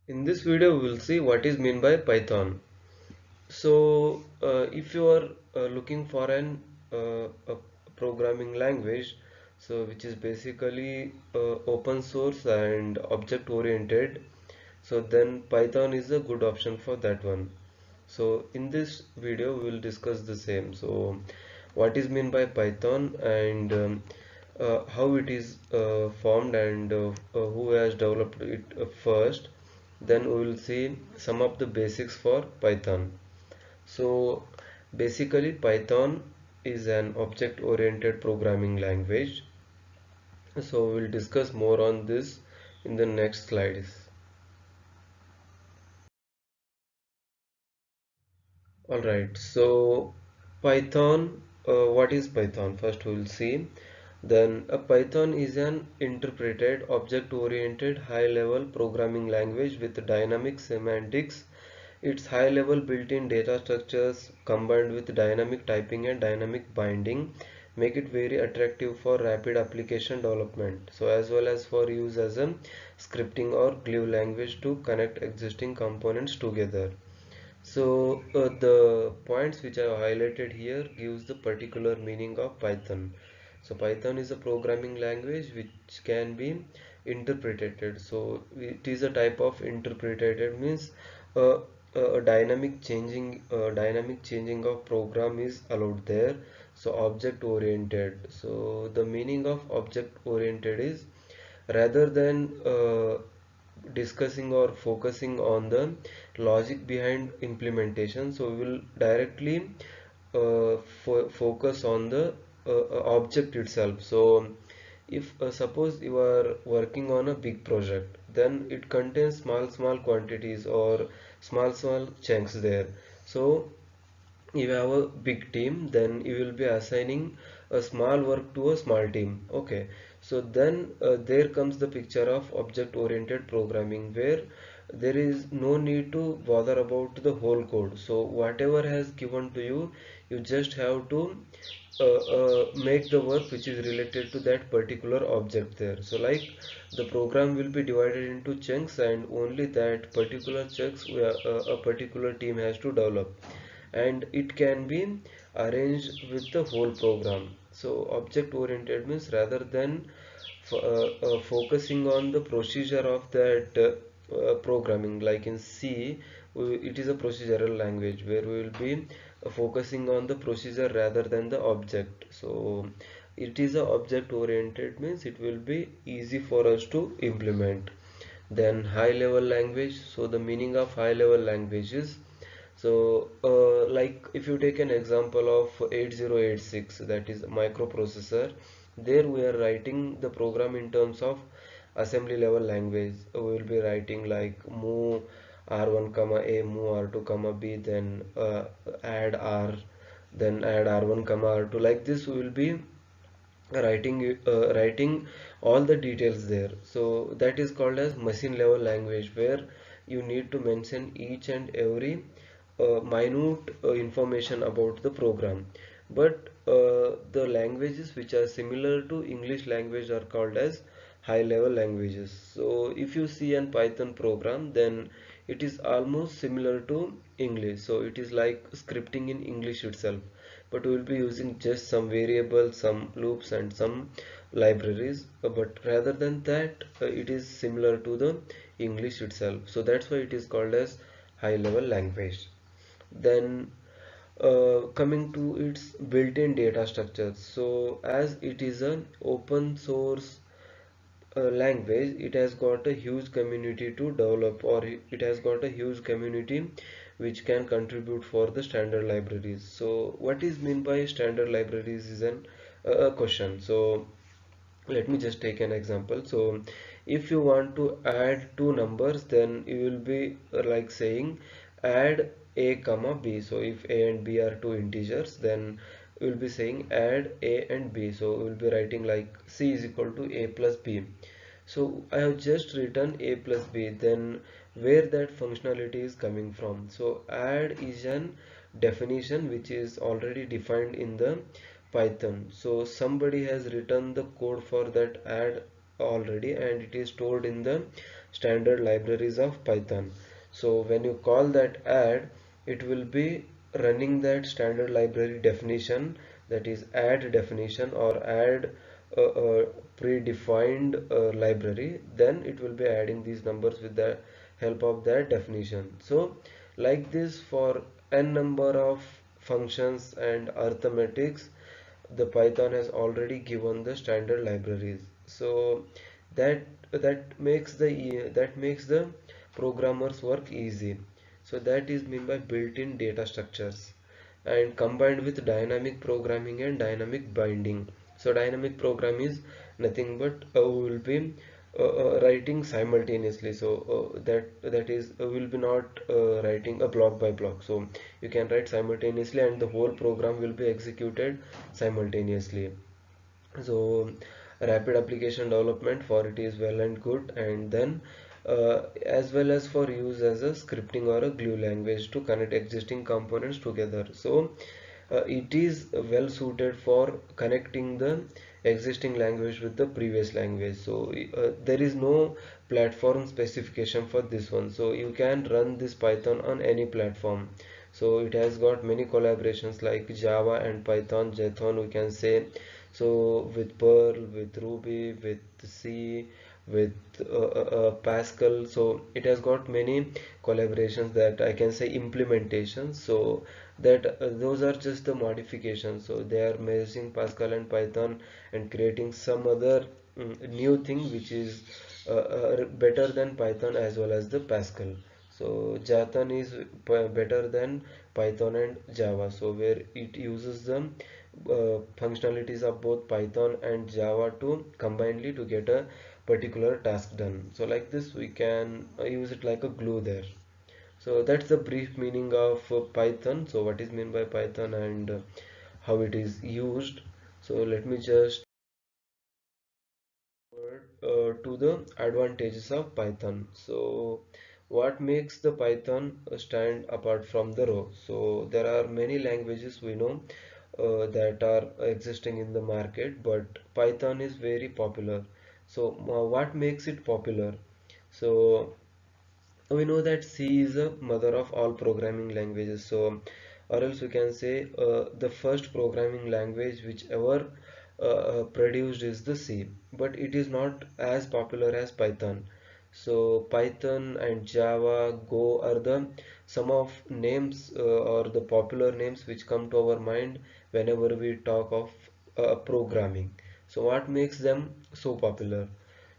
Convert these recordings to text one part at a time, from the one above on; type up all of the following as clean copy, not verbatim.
In this video, we will see what is meant by Python. So, if you are looking for a programming language, so which is basically open source and object oriented, so then Python is a good option for that one. So, in this video, we will discuss the same. So, what is meant by Python and how it is formed and who has developed it first. Then we will see some of the basics for Python. So basically Python is an object-oriented programming language. So we'll discuss more on this in the next slides. Alright, so Python, what is Python? First we will see. Then a Python is an interpreted object-oriented high-level programming language with dynamic semantics. Its high-level built-in data structures combined with dynamic typing and dynamic binding make it very attractive for rapid application development. So as well as for use as a scripting or glue language to connect existing components together. So the points which I have highlighted here gives the particular meaning of Python. So Python is a programming language which can be interpreted. So it is a type of interpreted means uh, a dynamic changing of program is allowed there. So object oriented. So the meaning of object oriented is rather than discussing or focusing on the logic behind implementation, so we will directly focus on the object itself. So if suppose you are working on a big project, then it contains small quantities or small chunks there. So if you have a big team, then you will be assigning a small work to a small team. Okay, so then there comes the picture of object oriented programming, where there is no need to bother about the whole code. So whatever has given to you, you just have to make the work which is related to that particular object there. So like the program will be divided into chunks, and only that particular chunks a particular team has to develop, and it can be arranged with the whole program. So object oriented means rather than focusing on the procedure of that programming, like in C, it is a procedural language where we will be focusing on the procedure rather than the object. So it is a object oriented means it will be easy for us to implement. Then high level language. So the meaning of high level language is, so like if you take an example of 8086, that is microprocessor, there we are writing the program in terms of assembly level language. We will be writing like move r1 comma a, move r2 comma b, then add r, then add r1 comma r2. Like this we will be writing all the details there. So that is called as machine level language, where you need to mention each and every minute information about the program. But the languages which are similar to English language are called as high level languages. So if you see an Python program, then it is almost similar to English. So it is like scripting in English itself, but we will be using just some variables, some loops and some libraries. But rather than that, it is similar to the English itself. So that's why it is called as high level language. Then coming to its built-in data structures. So as it is an open source language, it has got a huge community to develop, or it has got a huge community which can contribute for the standard libraries. So what is meant by standard libraries is an a question. So let me just take an example. So if you want to add two numbers, then you will be like saying add a comma b. So if a and b are two integers, then we will be saying add a and b. So we will be writing like c is equal to a plus b. So I have just written a plus b, then where that functionality is coming from. So add is an definition which is already defined in the Python. So somebody has written the code for that add already, and it is stored in the standard libraries of Python. So when you call that add, it will be running that standard library definition, that is add definition or add a predefined library. Then it will be adding these numbers with the help of that definition. So like this, for n number of functions and arithmetics, the Python has already given the standard libraries. So that that makes the programmers work easy. So that is mean by built-in data structures, and combined with dynamic programming and dynamic binding. So dynamic program is nothing but we will be writing simultaneously. So that is will be not writing a block by block. So you can write simultaneously and the whole program will be executed simultaneously. So rapid application development for it is well and good, and then as well as for use as a scripting or a glue language to connect existing components together. So it is well suited for connecting the existing language with the previous language. So there is no platform specification for this one, so you can run this Python on any platform. So it has got many collaborations like Java and Python, Jython we can say. So with Perl, with Ruby, with C, with Pascal, so it has got many collaborations, that I can say implementations. So that those are just the modifications. So they are merging Pascal and Python and creating some other new thing which is better than Python as well as the Pascal. So Jython is better than Python and Java. So where it uses the functionalities of both Python and Java to combinedly to get a particular task done. So like this we can use it like a glue there. So that's the brief meaning of Python. So what is meant by Python and how it is used. So let me just to the advantages of Python. So what makes the Python stand apart from the row? So there are many languages we know that are existing in the market, but Python is very popular. So what makes it popular? So we know that C is a mother of all programming languages. So or else we can say the first programming language which ever produced is the C, but it is not as popular as Python. So Python and Java, Go are the some of names or the popular names which come to our mind whenever we talk of programming. So what makes them so popular?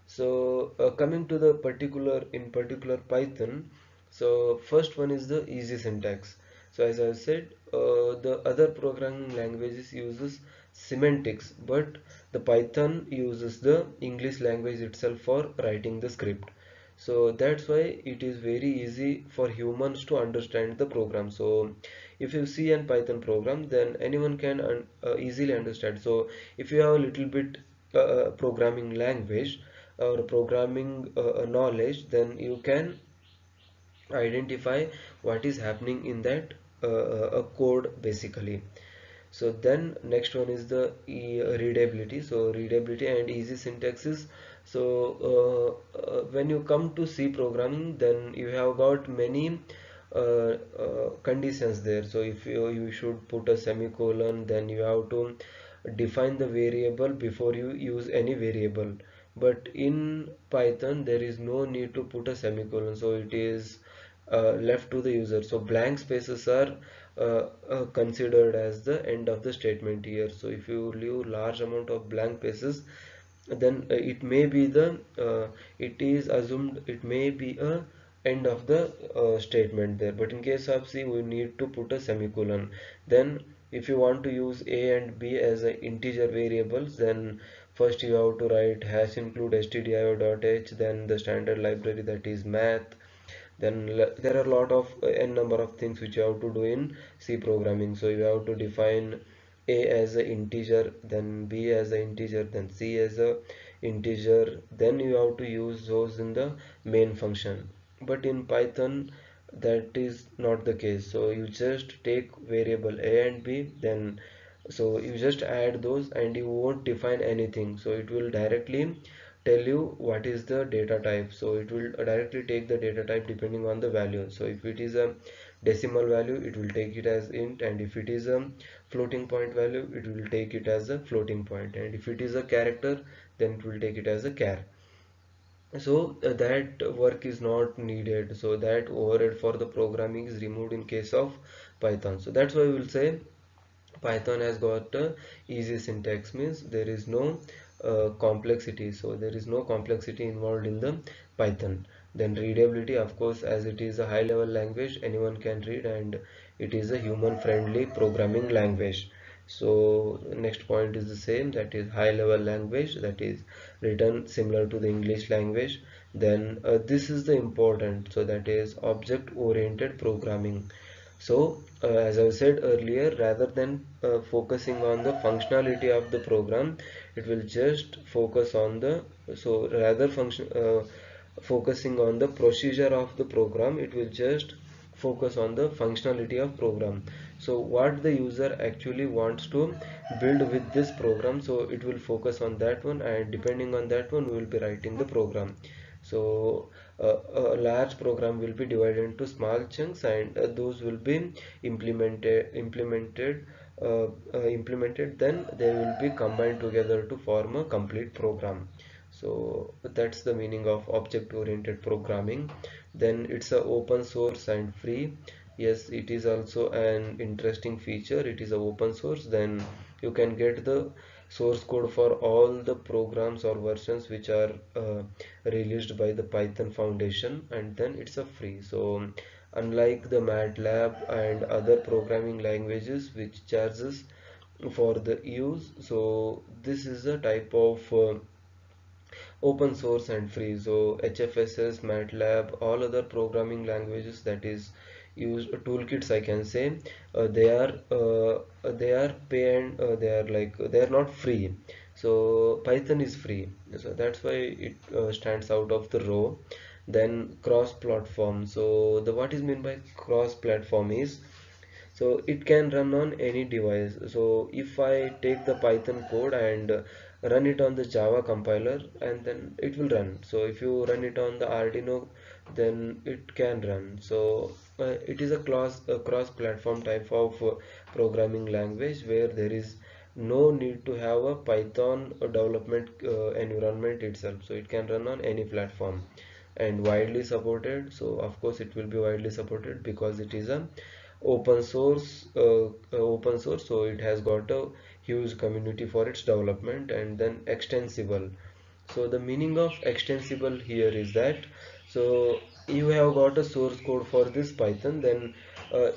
So coming to the particular Python, so first one is the easy syntax. So as I said, the other programming languages uses semantics, but the Python uses the English language itself for writing the script. So that's why it is very easy for humans to understand the program. So if you see an Python program, then anyone can easily understand. So if you have a little bit programming language or programming knowledge, then you can identify what is happening in that code basically. So then next one is the readability. So readability and easy syntaxes. So when you come to C programming, then you have got many conditions there. So if you should put a semicolon, then you have to define the variable before you use any variable. But in Python there is no need to put a semicolon, so it is left to the user. So blank spaces are considered as the end of the statement here. So if you leave large amount of blank spaces, then it may be the it is assumed it may be a end of the statement there. But in case of C, we need to put a semicolon. Then if you want to use A and B as a integer variables, then first you have to write hash include stdio.h, then the standard library, that is math. Then there are a lot of n number of things which you have to do in C programming. So you have to define a as a integer, then b as a integer, then c as a integer, then you have to use those in the main function. But in Python that is not the case. So you just take variable a and b, then so you just add those and you won't define anything. So it will directly tell you what is the data type. So it will directly take the data type depending on the value. So if it is a decimal value, it will take it as int, and if it is a floating point value, it will take it as a floating point, and if it is a character, then it will take it as a char. So that work is not needed, so that overhead for the programming is removed in case of Python. So that's why we will say Python has got easy syntax, means there is no complexity. So there is no complexity involved in the Python. Then readability, of course, as it is a high level language, anyone can read, and it is a human friendly programming language. So next point is the same, that is high level language, that is written similar to the English language. Then this is the important, so that is object oriented programming. So as I said earlier, rather than focusing on the functionality of the program, it will just focus on the, so rather function focusing on the procedure of the program, it will just focus on the functionality of program. So what the user actually wants to build with this program, so it will focus on that one, and depending on that one we will be writing the program. So a large program will be divided into small chunks, and those will be implemented, then they will be combined together to form a complete program. So that's the meaning of object oriented programming. Then it's a open source and free. Yes, it is also an interesting feature. It is a open source, then you can get the source code for all the programs or versions which are released by the Python Foundation, and then it's a free. So unlike the MATLAB and other programming languages which charges for the use, so this is a type of open source and free. So HFSS, MATLAB, all other programming languages that is used toolkits, I can say, they are pay, and they are like, they are not free. So Python is free, so that's why it stands out of the row. Then cross platform. So the what is meant by cross platform is, so it can run on any device. So if I take the Python code and run it on the Java compiler, and then it will run. So if you run it on the Arduino, then it can run. So it is a cross platform type of programming language where there is no need to have a Python development environment itself, so it can run on any platform, and widely supported. So of course it will be widely supported because it is a open source, so it has got a huge community for its development. And then extensible. So the meaning of extensible here is that, so you have got a source code for this Python, then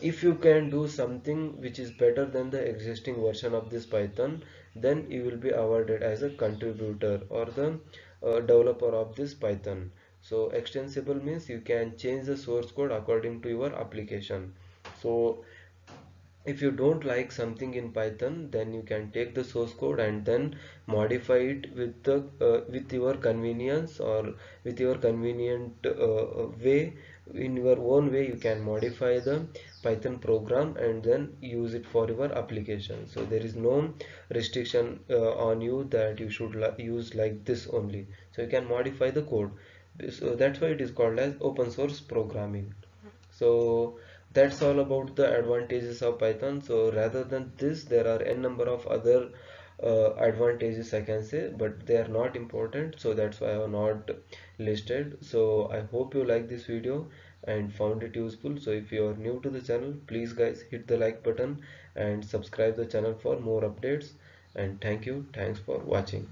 if you can do something which is better than the existing version of this Python, then you will be awarded as a contributor or the developer of this Python. So extensible means you can change the source code according to your application. So if you don't like something in Python, then you can take the source code and then modify it with your convenience, or with your convenient way. In your own way you can modify the Python program and then use it for your application. So there is no restriction on you that you should use like this only. So you can modify the code. So that's why it is called as open source programming. So that's all about the advantages of Python. So rather than this, there are n number of other advantages, I can say, but they are not important, so that's why I have not listed. So I hope you like this video and found it useful. So if you are new to the channel, please guys hit the like button and subscribe the channel for more updates. And thanks for watching.